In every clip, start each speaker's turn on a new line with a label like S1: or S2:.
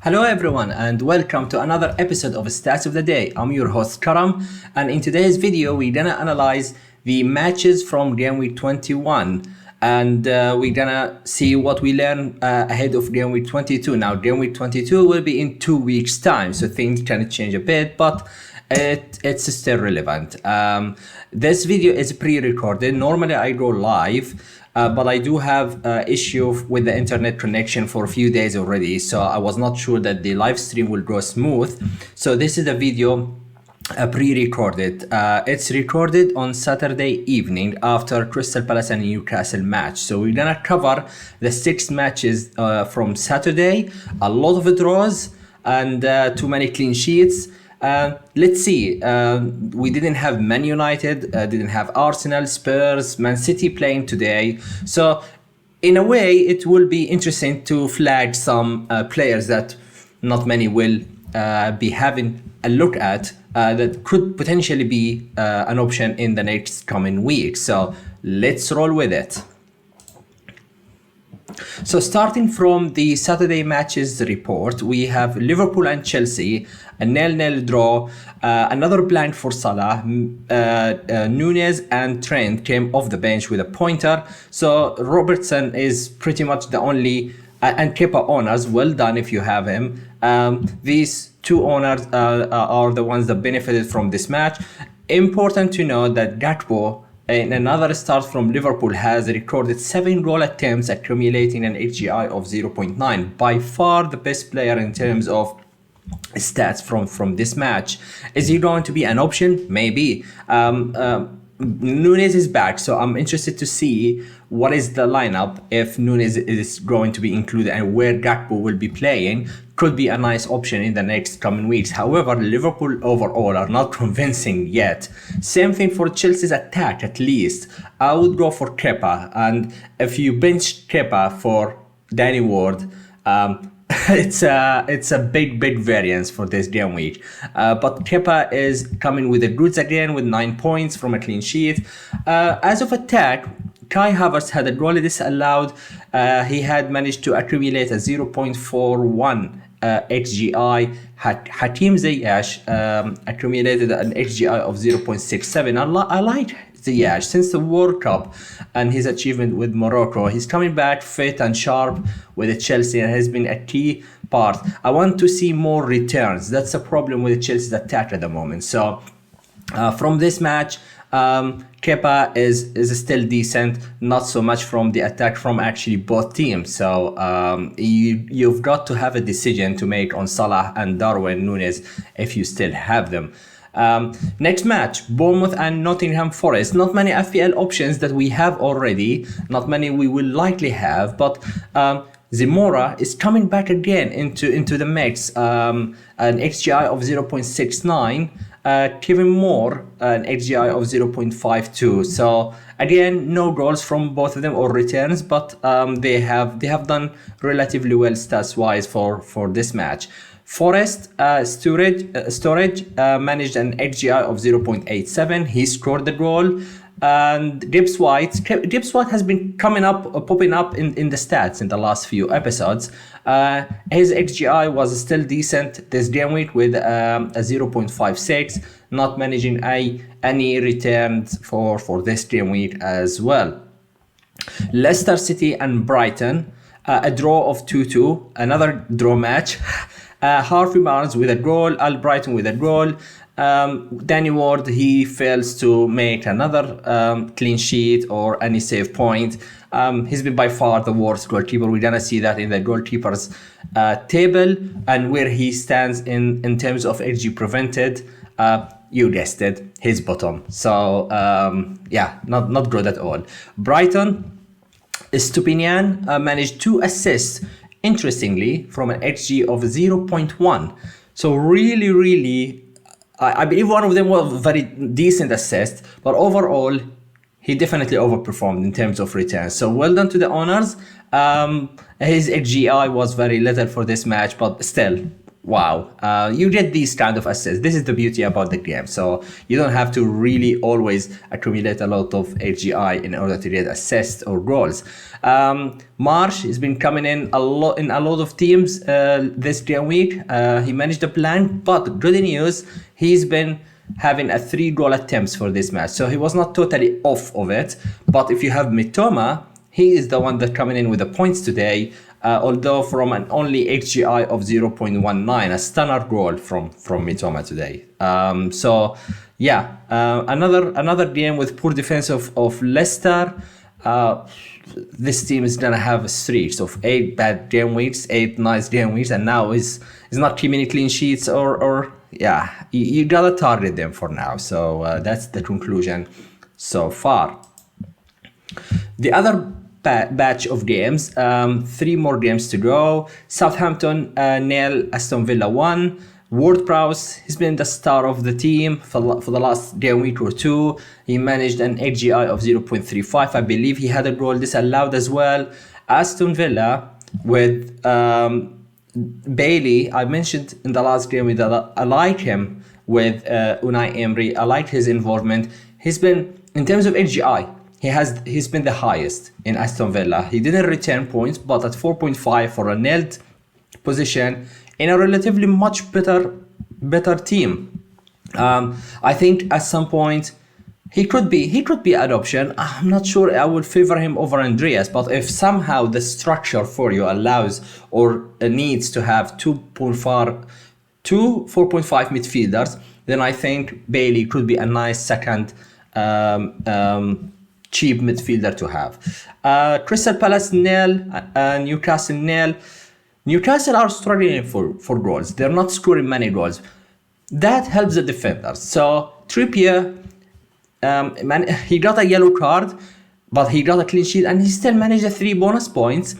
S1: Hello everyone and welcome to another episode of Stats of the Day. I'm your host Karam, and in today's video we're gonna analyze the matches from Game Week 21 and we're gonna see what we learn ahead of Game Week 22. Now Game Week 22 will be in 2 weeks time, so things can change a bit, but it's still relevant. This video is pre-recorded. Normally I go live, but I do have issue with the internet connection for a few days already, so I was not sure that the live stream will go smooth. So this is a video pre-recorded. It's recorded on Saturday evening after Crystal Palace and Newcastle match. So we're gonna cover the 6 matches from Saturday, a lot of draws and too many clean sheets. Let's see, we didn't have Man United, didn't have Arsenal, Spurs, Man City playing today. So in a way it will be interesting to flag some players that not many will be having a look at that could potentially be an option in the next coming week. So let's roll with it. So starting from the Saturday matches report, we have Liverpool and Chelsea, a 0-0 draw, another blank for Salah. Nunez and Trent came off the bench with a pointer. So Robertson is pretty much the only, and Kepa owners, well done if you have him. These two owners are the ones that benefited from this match. Important to know that Gakpo, in another start from Liverpool, has recorded 7 goal attempts, accumulating an HGI of 0.9. By far the best player in terms of stats from this match. Is he going to be an option? Maybe. Nunez is back, so I'm interested to see what is the lineup if Nunez is going to be included and where Gakpo will be playing. Could be a nice option in the next coming weeks. However, Liverpool overall are not convincing yet. Same thing for Chelsea's attack, at least. I would go for Kepa, and if you bench Kepa for Danny Ward, it's a big variance for this game week. But Kepa is coming with the goods again with 9 points from a clean sheet. As of attack, Kai Havertz had a goal disallowed. He had managed to accumulate a 0.41 XGI. Hakim Ziyech accumulated an XGI of 0.67. I like Ziyech since the World Cup and his achievement with Morocco. He's coming back fit and sharp with Chelsea and has been a key part. I want to see more returns. That's a problem with Chelsea's attack at the moment. So from this match, Kepa is still decent, not so much from the attack from actually both teams. So you've got to have a decision to make on Salah and Darwin Nunez if you still have them. Next match, Bournemouth and Nottingham Forest. Not many FPL options that we have already, not many we will likely have, but Zamora is coming back again into the mix. An XGI of 0.69. Kevin Moore, an XGI of 0.52. So again, no goals from both of them or returns, but they have done relatively well stats wise for this match. Forest storage managed an XGI of 0.87. He scored the goal. And Gibbs White has been popping up in the stats in the last few episodes. His XGI was still decent this game week with a 0.56, not managing any returns for this game week as well. Leicester City and Brighton, a draw of 2-2, another draw match. Harvey Barnes with a goal, Albrighton with a goal. Danny Ward, he fails to make another clean sheet or any save point. He's been by far the worst goalkeeper. We're gonna see that in the goalkeepers table and where he stands in terms of XG prevented. You guessed it, his bottom. So yeah, not good at all. Brighton, Stupinian managed 2 assists, interestingly, from an XG of 0.1. So really, I believe one of them was a very decent assist, but overall, he definitely overperformed in terms of returns. So well done to the owners. His XGI was very little for this match, but still, wow, you get these kind of assists. This is the beauty about the game. So you don't have to really always accumulate a lot of AGI in order to get assists or goals. Marsh has been coming in a lot of teams this game week. He managed the blank, but good news, he's been having a 3 goal attempts for this match. So he was not totally off of it. But if you have Mitoma, he is the one that coming in with the points today. Although from an only HGI of 0.19, a stunner goal from Mitoma today. So yeah, another game with poor defense of Leicester. This team is gonna have a streak of 8 bad game weeks, 8 nice game weeks, and now is not keeping clean sheets or yeah, you gotta target them for now. So that's the conclusion so far. The other batch of games, 3 more games to go. Southampton 0, Aston Villa 1. Ward-Prowse, he's been the star of the team for the last game week or two. He managed an AGI of 0.35. I believe he had a goal disallowed as well. Aston Villa with Bailey, I mentioned in the last game that I like him with Unai Emery. I like his involvement. He's been, in terms of AGI, he's been the highest in Aston Villa. He didn't return points, but at 4.5 for a nailed position in a relatively much better team. I think at some point he could be an option. I'm not sure I would favor him over Andreas, but if somehow the structure for you allows or needs to have 4.5 midfielders, then I think Bailey could be a nice second cheap midfielder to have. Crystal Palace 0, Newcastle 0. Newcastle are struggling for goals. They're not scoring many goals. That helps the defenders. So Trippier, he got a yellow card, but he got a clean sheet, and he still managed the 3 bonus points,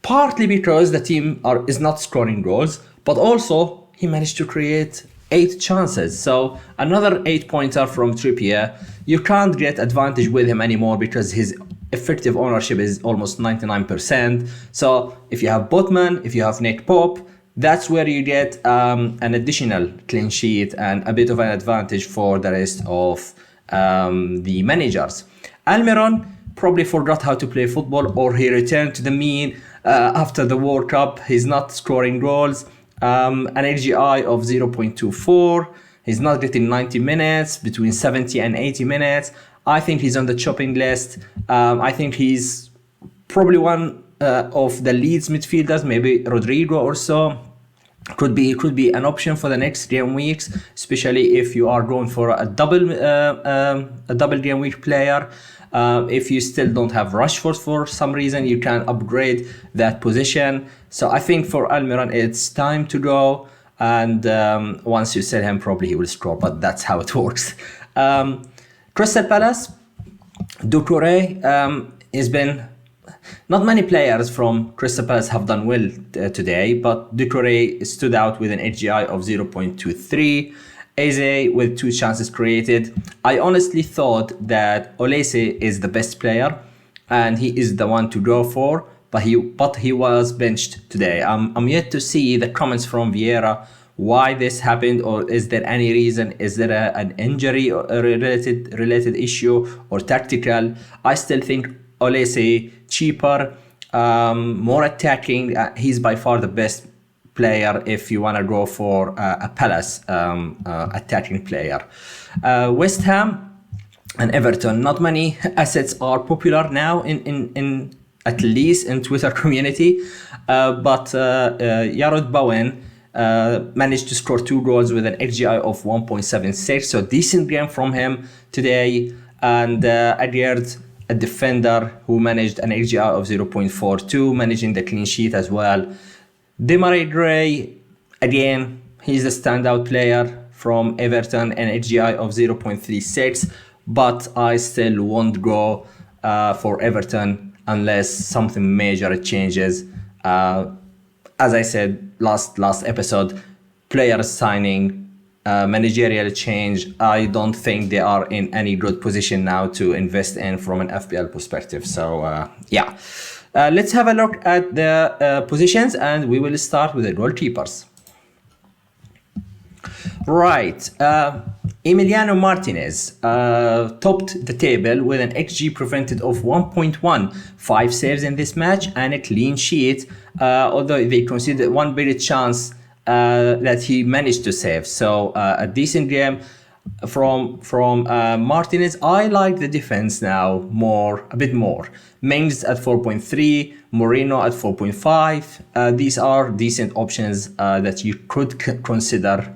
S1: partly because the team is not scoring goals, but also he managed to create 8 chances. So another 8-pointer from Trippier. You can't get advantage with him anymore because his effective ownership is almost 99%. So if you have Botman, if you have Nick Pope, that's where you get an additional clean sheet and a bit of an advantage for the rest of the managers. Almiron probably forgot how to play football, or he returned to the mean after the World Cup. He's not scoring goals. An AGI of 0.24. He's not getting 90 minutes, between 70 and 80 minutes. I think he's on the chopping list. I think he's probably one of the Leeds midfielders, maybe Rodrigo or so. Could be an option for the next game weeks, especially if you are going for a double game week player. If you still don't have Rashford for some reason, you can upgrade that position. So I think for Almiron, it's time to go. And once you sell him, probably he will score, but that's how it works. Crystal Palace, Doucouré has been... Not many players from Crystal Palace have done well today, but Doucouré stood out with an HGI of 0.23. Eze with 2 chances created. I honestly thought that Olise is the best player and he is the one to go for, but he was benched today. I'm yet to see the comments from Vieira why this happened, or is there any reason? Is there an injury or a related issue or tactical? I still think Olise cheaper, more attacking. He's by far the best player if you want to go for a Palace attacking player. West Ham and Everton, not many assets are popular now in at least in Twitter community, but Jarrod Bowen managed to score 2 goals with an XGI of 1.76, so decent game from him today. And Aguerd, a defender who managed an XGI of 0.42, managing the clean sheet as well. Demarai Gray, again, he's a standout player from Everton, an XGI of 0.36, but I still won't go for Everton unless something major changes. As I said last episode, players signing, managerial change, I don't think they are in any good position now to invest in from an FPL perspective. So yeah, let's have a look at the positions, and we will start with the goalkeepers. Right. Emiliano Martinez topped the table with an XG prevented of 1.1, 5 saves in this match, and a clean sheet, although they considered one better chance that he managed to save. So a decent game from Martinez. I like the defense now a bit more. Mings at 4.3, Moreno at 4.5. These are decent options that you could consider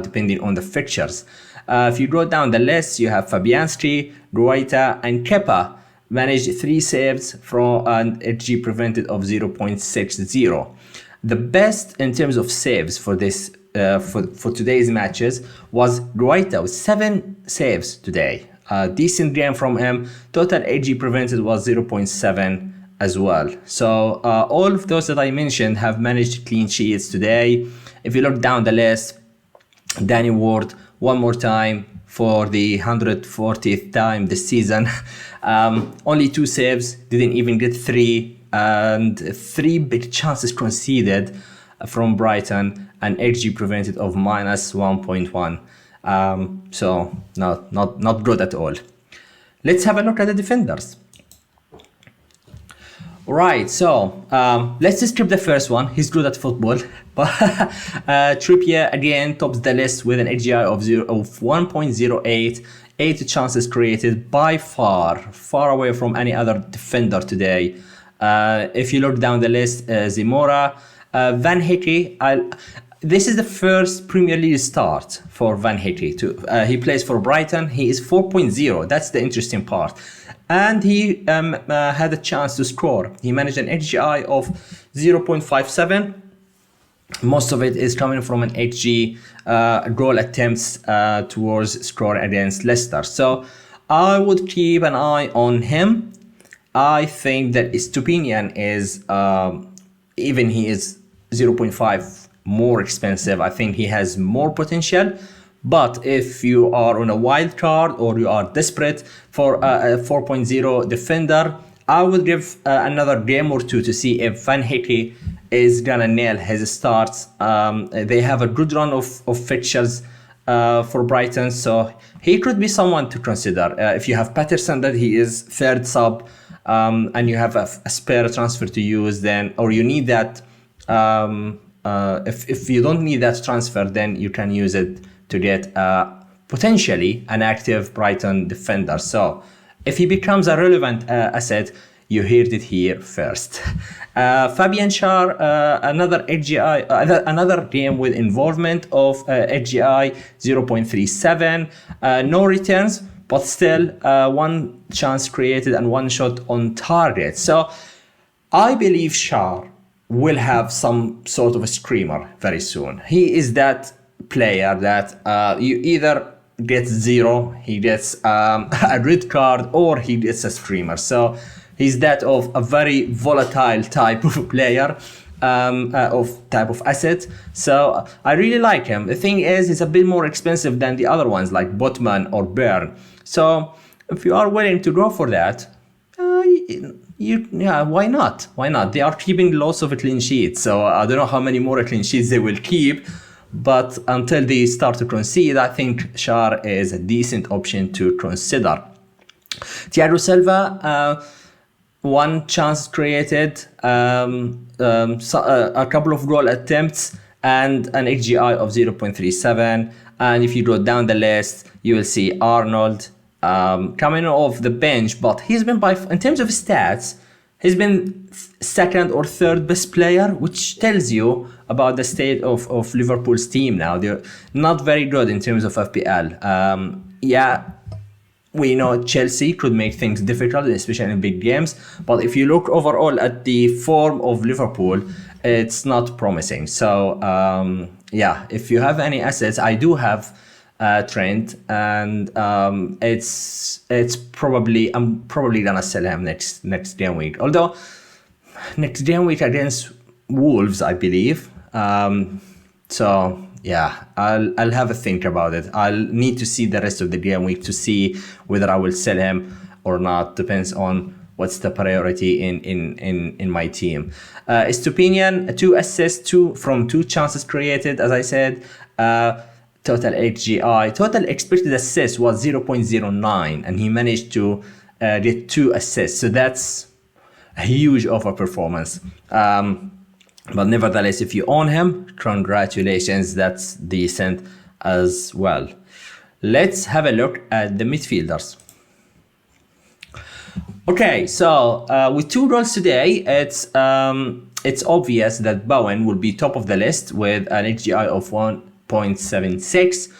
S1: depending on the fixtures. If you go down the list, you have Fabianski, Guaita, and Kepa managed 3 saves from an XG prevented of 0.60. The best in terms of saves for this for today's matches was Guaita with 7 saves today. Decent game from him. Total XG prevented was 0.7 as well. So all of those that I mentioned have managed clean sheets today. If you look down the list, Danny Ward one more time for the 140th time this season. Only 2 saves, didn't even get 3, and 3 big chances conceded from Brighton, and XG prevented of -1.1. So not good at all. Let's have a look at the defenders. Right, so let's skip the first one. He's good at football. But Trippier again tops the list with an XGI of 1.08. 8 chances created, by far away from any other defender today. If you look down the list, Zamora, Van Hickey. This is the first Premier League start for Van Hickey. He plays for Brighton. He is 4.0. That's the interesting part. And he had a chance to score. He managed an XGI of 0.57. Most of it is coming from an XG goal attempts towards score against Leicester. So I would keep an eye on him. I think that Estupinian is, even he is 0.5 more expensive. I think he has more potential. But if you are on a wild card or you are desperate for a 4.0 defender, I would give another game or two to see if Van Hickey is gonna nail his starts. They have a good run of fixtures for Brighton, so he could be someone to consider. If you have Patterson, that he is third sub, and you have a spare transfer to use, then, or you need that. If you don't need that transfer, then you can use it to get potentially an active Brighton defender. So if he becomes a relevant asset, you heard it here first. Fabian Schär, another XGI, another game with involvement of XGI 0.37. No returns, but still 1 chance created and 1 shot on target. So I believe Schär will have some sort of a screamer very soon. He is that player that you either get 0, he gets a red card, or he gets a screamer. So he's that of a very volatile type of player, type of asset. So I really like him. The thing is, he's a bit more expensive than the other ones like Botman or Byrne. So if you are willing to go for that, why not? Why not? They are keeping lots of clean sheets. So I don't know how many more clean sheets they will keep. But until they start to concede, I think Schär is a decent option to consider. Thiago Silva, 1 chance created, a couple of goal attempts, and an XGI of 0.37. And if you go down the list, you will see Arnold coming off the bench, but he's been, in terms of stats, he's been second or third best player, which tells you about the state of Liverpool's team now. They're not very good in terms of FPL. We know Chelsea could make things difficult, especially in big games. But if you look overall at the form of Liverpool, it's not promising. So if you have any assets, I do have Trent, and it's probably, I'm probably gonna sell him next game week. Although next game week against Wolves, I believe. I'll have a think about it. I'll need to see the rest of the game week to see whether I will sell him or not. Depends on what's the priority in my team. Estupinian, 2 assists, 2 chances created, as I said. total XGI, total expected assists was 0.09, and he managed to get 2 assists. So that's a huge overperformance. But nevertheless, if you own him, congratulations, that's decent as well. Let's have a look at the midfielders. Okay, so with 2 goals today, it's obvious that Bowen will be top of the list with an XGI of 1.76,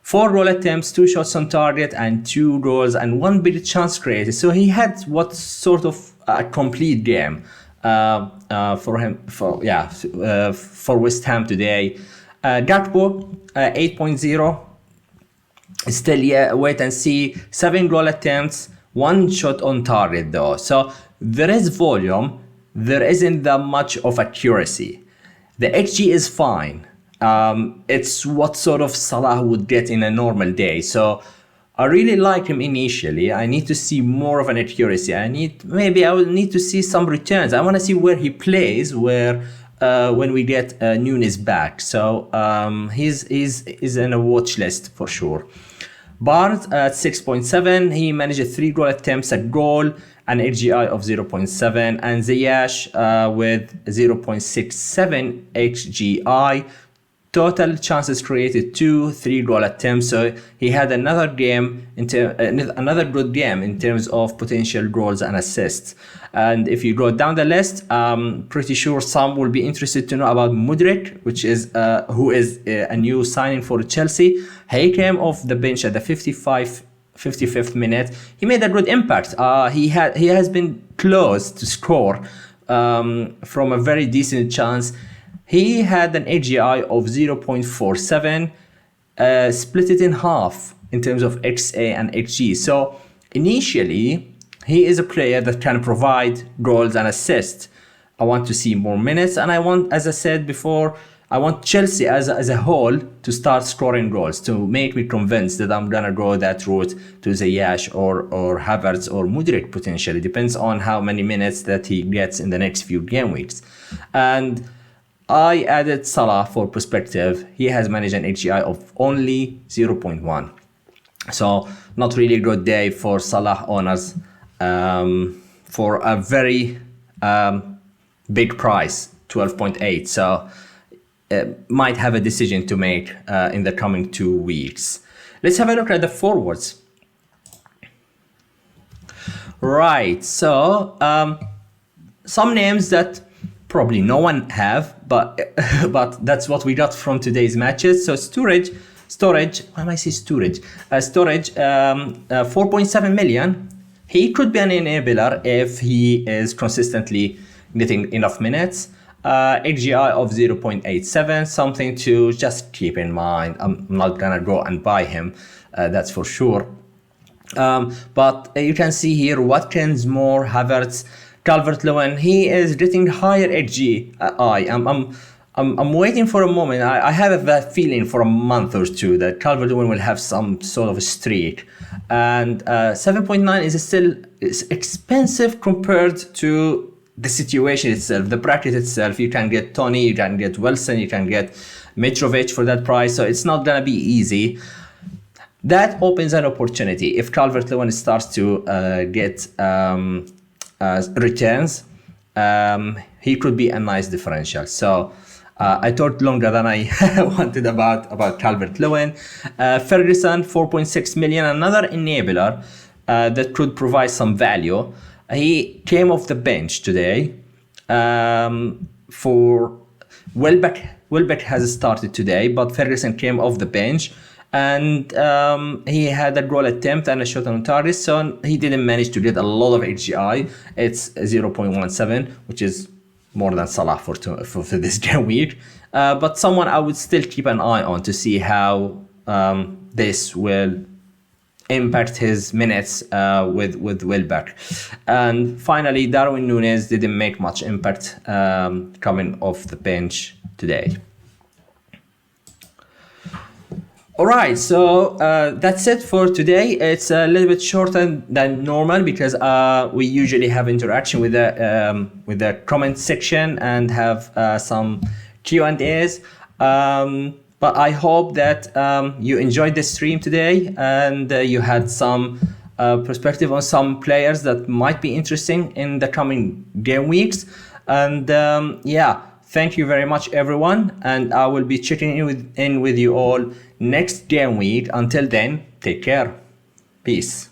S1: 4 goal attempts, 2 shots on target, and 2 goals and 1 big chance created. So he had what sort of a complete game for West Ham today. Gakpo 8.0. Still, wait and see. 7 goal attempts, 1 shot on target though. So there is volume, there isn't that much of accuracy. The XG is fine. It's what sort of Salah would get in a normal day. So I really like him initially. I need to see more of an accuracy. Maybe I will need to see some returns. I want to see where he plays, when we get Nunes back. So he's in a watch list for sure. Barnes at 6.7, he managed 3 goal attempts, a goal, an XGI of 0.7, and Ziyech with 0.67 XGI. Total chances created 2, 3 goal attempts. So he had another game, another good game in terms of potential goals and assists. And if you go down the list, pretty sure some will be interested to know about Mudryk, who is a new signing for Chelsea. He came off the bench at the 55th minute. He made a good impact. He has been close to score from a very decent chance. He had an AGI of 0.47, split it in half in terms of XA and XG. So initially, he is a player that can provide goals and assists. I want to see more minutes, and I want, as I said before, I want Chelsea as a whole to start scoring goals to make me convinced that I'm gonna go that route to Ziyech or Havertz or Mudryk potentially. Depends on how many minutes that he gets in the next few game weeks. And I added Salah for perspective. He has managed an HGI of only 0.1. So not really good day for Salah owners for a very big price, 12.8. So might have a decision to make in the coming 2 weeks. Let's have a look at the forwards. Right, so some names that probably no one have, but that's what we got from today's matches. So storage. Why am I saying storage? Storage, 4.7 million. He could be an enabler if he is consistently getting enough minutes. XGI of 0.87, something to just keep in mind. I'm not gonna go and buy him, that's for sure. But you can see here Watkins, Moore, Havertz, Calvert-Lewin. He is getting higher XGI. I'm waiting for a moment. I have a feeling for a month or two that Calvert-Lewin will have some sort of a streak. And 7.9 is still expensive compared to the situation itself, the bracket itself. You can get Tony, you can get Wilson, you can get Mitrovic for that price. So it's not gonna be easy. That opens an opportunity. If Calvert-Lewin starts to get returns, he could be a nice differential. So I talked longer than I wanted about Calvert-Lewin. Ferguson, 4.6 million, another enabler that could provide some value. He came off the bench today for Welbeck. Welbeck has started today, but Ferguson came off the bench, and he had a goal attempt and a shot on target, so he didn't manage to get a lot of HGI. It's 0.17, which is more than Salah for this game week. But someone I would still keep an eye on to see how this will impact his minutes with Welbeck. And finally, Darwin Núñez didn't make much impact coming off the bench today. Alright, so that's it for today. It's a little bit shorter than normal because we usually have interaction with the comment section and have some Q&As. But But I hope that you enjoyed the stream today, and you had some perspective on some players that might be interesting in the coming game weeks. And yeah, thank you very much, everyone. And I will be checking in with you all next game week. Until then, take care. Peace.